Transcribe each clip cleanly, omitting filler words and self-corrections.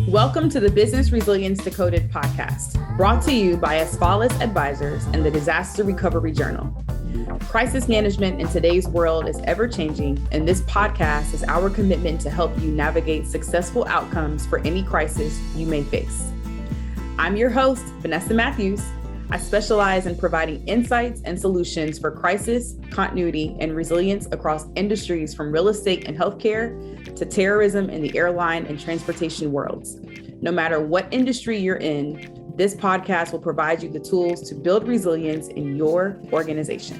Welcome to the Business Resilience Decoded podcast, brought to you by Asfalis Advisors and the Disaster Recovery Journal. Crisis management in today's world is ever-changing, and this podcast is our commitment to help you navigate successful outcomes for any crisis you may face. I'm your host, Vanessa Matthews. I specialize in providing insights and solutions for crisis, continuity, and resilience across industries from real estate and healthcare to terrorism in the airline and transportation worlds. No matter what industry you're in, this podcast will provide you the tools to build resilience in your organization.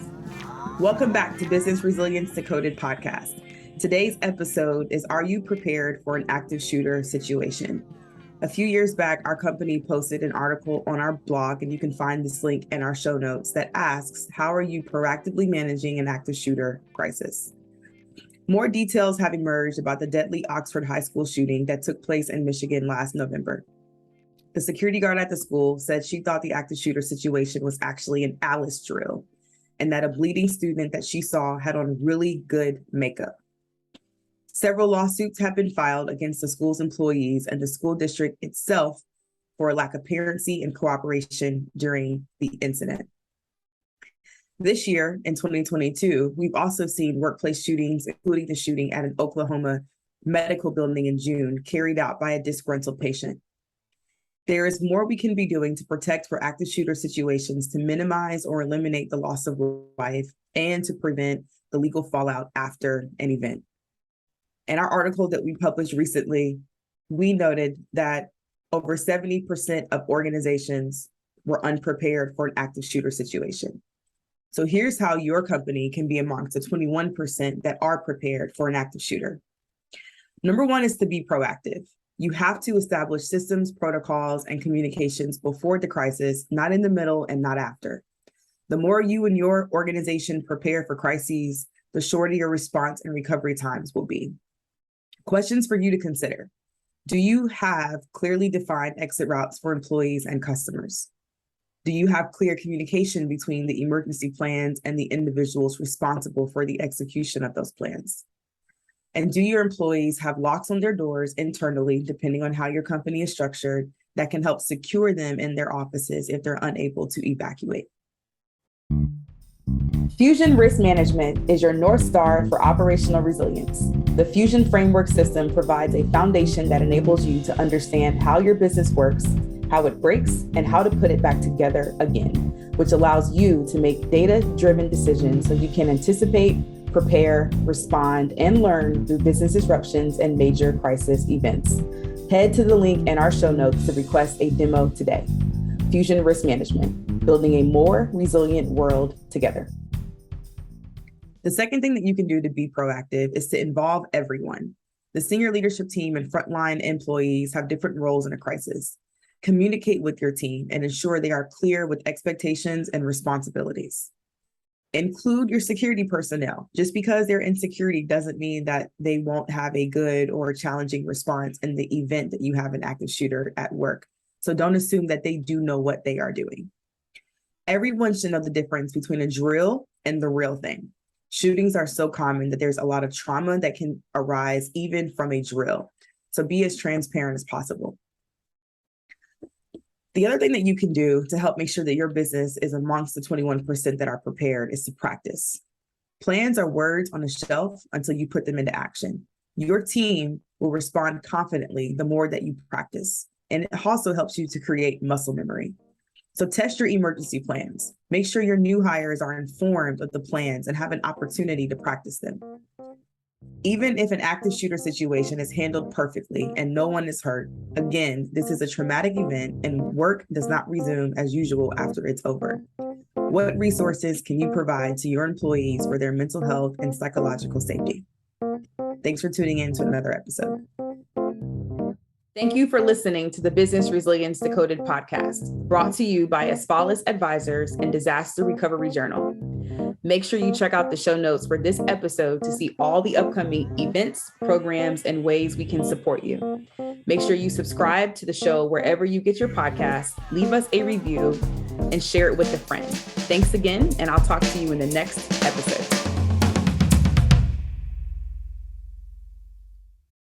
Welcome back to Business Resilience Decoded podcast. Today's episode is, are you prepared for an active shooter situation? A few years back, our company posted an article on our blog, and you can find this link in our show notes, that asks, how are you proactively managing an active shooter crisis? More details have emerged about the deadly Oxford High School shooting that took place in Michigan last November. The security guard at the school said she thought the active shooter situation was actually an Alice drill, and that a bleeding student that she saw had on really good makeup. Several lawsuits have been filed against the school's employees and the school district itself for lack of parency and cooperation during the incident. This year, in 2022, we've also seen workplace shootings, including the shooting at an Oklahoma medical building in June, carried out by a disgruntled patient. There is more we can be doing to protect for active shooter situations, to minimize or eliminate the loss of life, and to prevent the legal fallout after an event. In our article that we published recently, we noted that over 70% of organizations were unprepared for an active shooter situation. So here's how your company can be amongst the 21% that are prepared for an active shooter. Number one is to be proactive. You have to establish systems, protocols, and communications before the crisis, not in the middle and not after. The more you and your organization prepare for crises, the shorter your response and recovery times will be. Questions for you to consider. Do you have clearly defined exit routes for employees and customers? Do you have clear communication between the emergency plans and the individuals responsible for the execution of those plans? And do your employees have locks on their doors internally, depending on how your company is structured, that can help secure them in their offices if they're unable to evacuate? Fusion Risk Management is your North Star for operational resilience. The Fusion Framework system provides a foundation that enables you to understand how your business works, how it breaks, and how to put it back together again, which allows you to make data-driven decisions so you can anticipate, prepare, respond, and learn through business disruptions and major crisis events. Head to the link in our show notes to request a demo today. Fusion Risk Management, building a more resilient world together. The second thing that you can do to be proactive is to involve everyone. The senior leadership team and frontline employees have different roles in a crisis. Communicate with your team and ensure they are clear with expectations and responsibilities. Include your security personnel. Just because they're in security doesn't mean that they won't have a good or challenging response in the event that you have an active shooter at work. So don't assume that they do know what they are doing. Everyone should know the difference between a drill and the real thing. Shootings are so common that there's a lot of trauma that can arise even from a drill. So be as transparent as possible. The other thing that you can do to help make sure that your business is amongst the 21% that are prepared is to practice. Plans are words on a shelf until you put them into action. Your team will respond confidently the more that you practice. And it also helps you to create muscle memory. So test your emergency plans. Make sure your new hires are informed of the plans and have an opportunity to practice them. Even if an active shooter situation is handled perfectly and no one is hurt, again, this is a traumatic event and work does not resume as usual after it's over. What resources can you provide to your employees for their mental health and psychological safety? Thanks for tuning in to another episode. Thank you for listening to the Business Resilience Decoded podcast, brought to you by Asfalis Advisors and Disaster Recovery Journal. Make sure you check out the show notes for this episode to see all the upcoming events, programs, and ways we can support you. Make sure you subscribe to the show wherever you get your podcasts, leave us a review, and share it with a friend. Thanks again, and I'll talk to you in the next episode.